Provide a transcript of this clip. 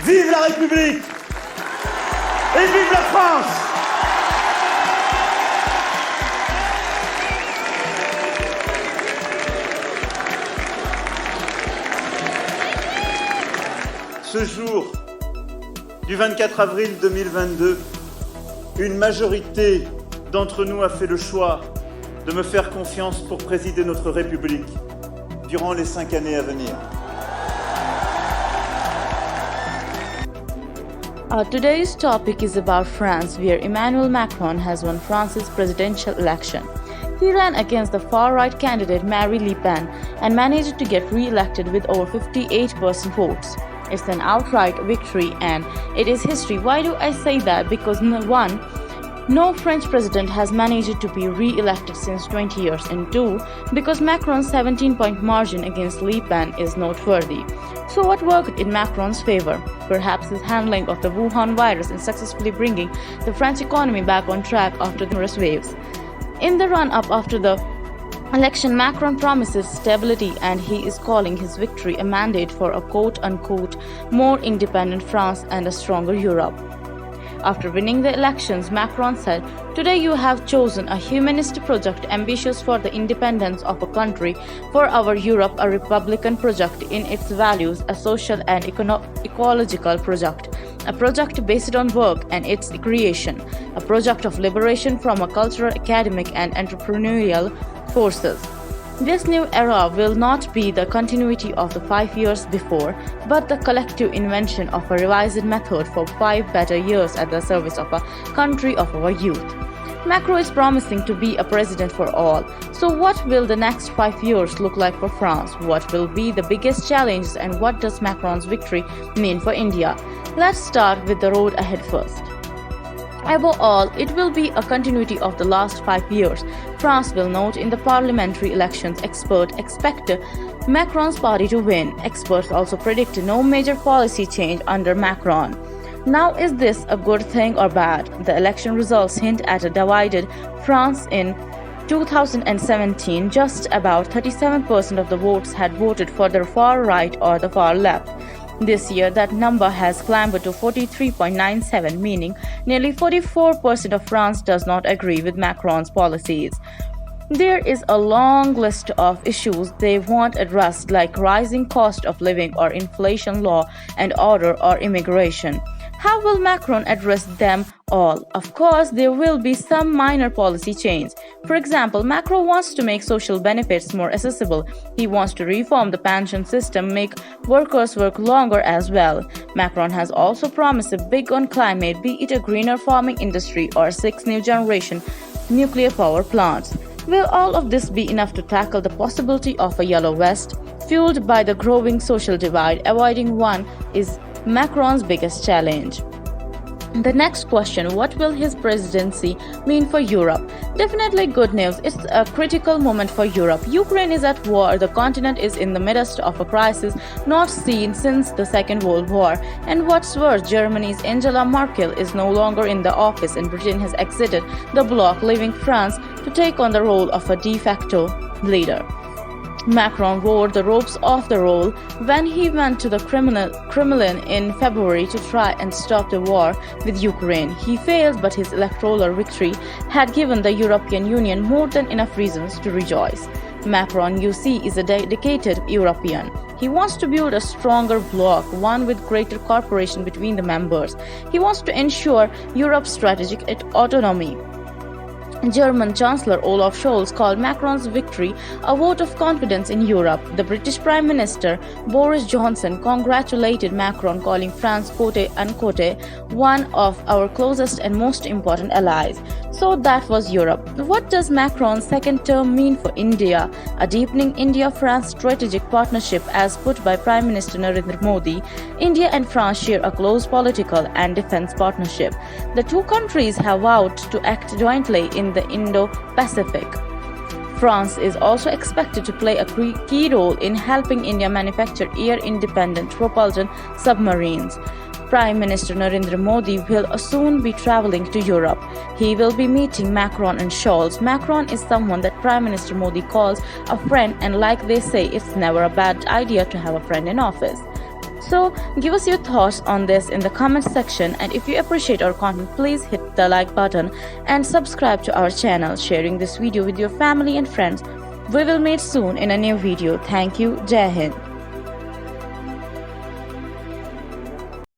Vive la République et vive la France! Ce jour du 24 avril 2022, une majorité d'entre nous a fait le choix de me faire confiance pour présider notre République durant les 5 années à venir. Today's topic is about France, where Emmanuel Macron has won France's presidential election. He ran against the far-right candidate Marine Le Pen and managed to get re-elected with over 58% votes. It's an outright victory and it is history. Why do I say that? Because no French president has managed to be re-elected since 20 years, and 2, because Macron's 17-point margin against Le Pen is noteworthy. So what worked in Macron's favor? Perhaps his handling of the Wuhan virus in successfully bringing the French economy back on track after the numerous waves. In the run-up after the election, Macron promises stability, and he is calling his victory a mandate for a quote-unquote more independent France and a stronger Europe. After winning the elections, Macron said, "Today you have chosen a humanist project ambitious for the independence of a country, for our Europe a republican project in its values, a social and ecological project, a project based on work and its creation, a project of liberation from a cultural, academic and entrepreneurial forces." This new era will not be the continuity of the 5 years before, but the collective invention of a revised method for 5 better years at the service of a country of our youth. Macron is promising to be a president for all. So what will the next 5 years look like for France? What will be the biggest challenges, and what does Macron's victory mean for India? Let's start with the road ahead first. Above all, it will be a continuity of the last 5 years. France will note in the parliamentary elections. Experts expect Macron's party to win. Experts also predict no major policy change under Macron. Now, is this a good thing or bad? The election results hint at a divided France. In 2017, just about 37% of the votes had voted for the far right or the far left. This year, that number has climbed to 43.97, meaning nearly 44% of France does not agree with Macron's policies. There is a long list of issues they want addressed, like rising cost of living or inflation, law and order, or immigration. How will Macron address them all? Of course, there will be some minor policy change. For example, Macron wants to make social benefits more accessible. He wants to reform the pension system, make workers work longer as well. Macron has also promised a big on climate, be it a greener farming industry or 6 new generation nuclear power plants. Will all of this be enough to tackle the possibility of a yellow vest? Fueled by the growing social divide, avoiding one is Macron's biggest challenge. The next question, what will his presidency mean for Europe? Definitely good news. It's a critical moment for Europe. Ukraine is at war. The continent is in the midst of a crisis not seen since the Second World War. And what's worse, Germany's Angela Merkel is no longer in the office, and Britain has exited the bloc, leaving France to take on the role of a de facto leader. Macron wore the ropes off the role when he went to the Kremlin in February to try and stop the war with Ukraine. He failed, but his electoral victory had given the European Union more than enough reasons to rejoice. Macron, you see, is a dedicated European. He wants to build a stronger bloc, one with greater cooperation between the members. He wants to ensure Europe's strategic autonomy. German Chancellor Olaf Scholz called Macron's victory a vote of confidence in Europe. The British Prime Minister Boris Johnson congratulated Macron, calling France quote-unquote one of our closest and most important allies. So that was Europe. What does Macron's second term mean for India? A deepening India-France strategic partnership as put by Prime Minister Narendra Modi. India and France share a close political and defense partnership. The two countries have vowed to act jointly in the Indo-Pacific. France is also expected to play a key role in helping India manufacture air-independent propulsion submarines. Prime Minister Narendra Modi will soon be traveling to Europe. He will be meeting Macron and Scholz. Macron is someone that Prime Minister Modi calls a friend, and like they say, it's never a bad idea to have a friend in office. So give us your thoughts on this in the comment section, and if you appreciate our content, please hit the like button and subscribe to our channel, sharing this video with your family and friends. We will meet soon in a new video. Thank you. Jai Hind.